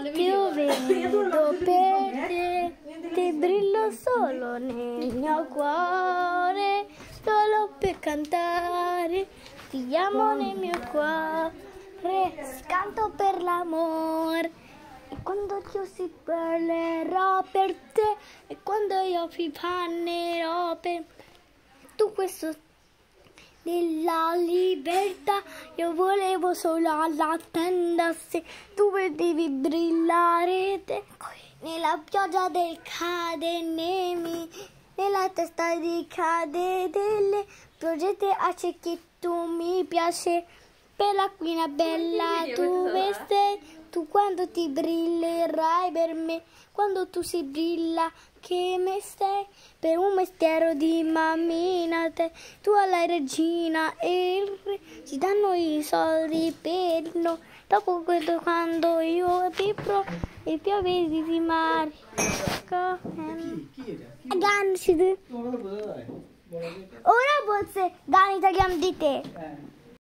notte io vedo per te brillo solo nel mio cuore, solo per cantare, ti amo nel mio cuore, scanto per l'amore. E quando io si parlerò per te, e quando io vi parlerò per tu questo della libertà, io volevo solo alla tenda se tu vedevi brillare te, nella pioggia del cade nemi, nella testa di cade delle progette acce che tu mi piace, per la quina bella tu sei, tu quando ti brillerai per me, quando tu si brilla che me sei, per un mistero di mammina te, tu alla regina e il re, ci danno i soldi per noi, dopo questo quando io vibro e piove di mare. Ora forse Dani tagliamo di te.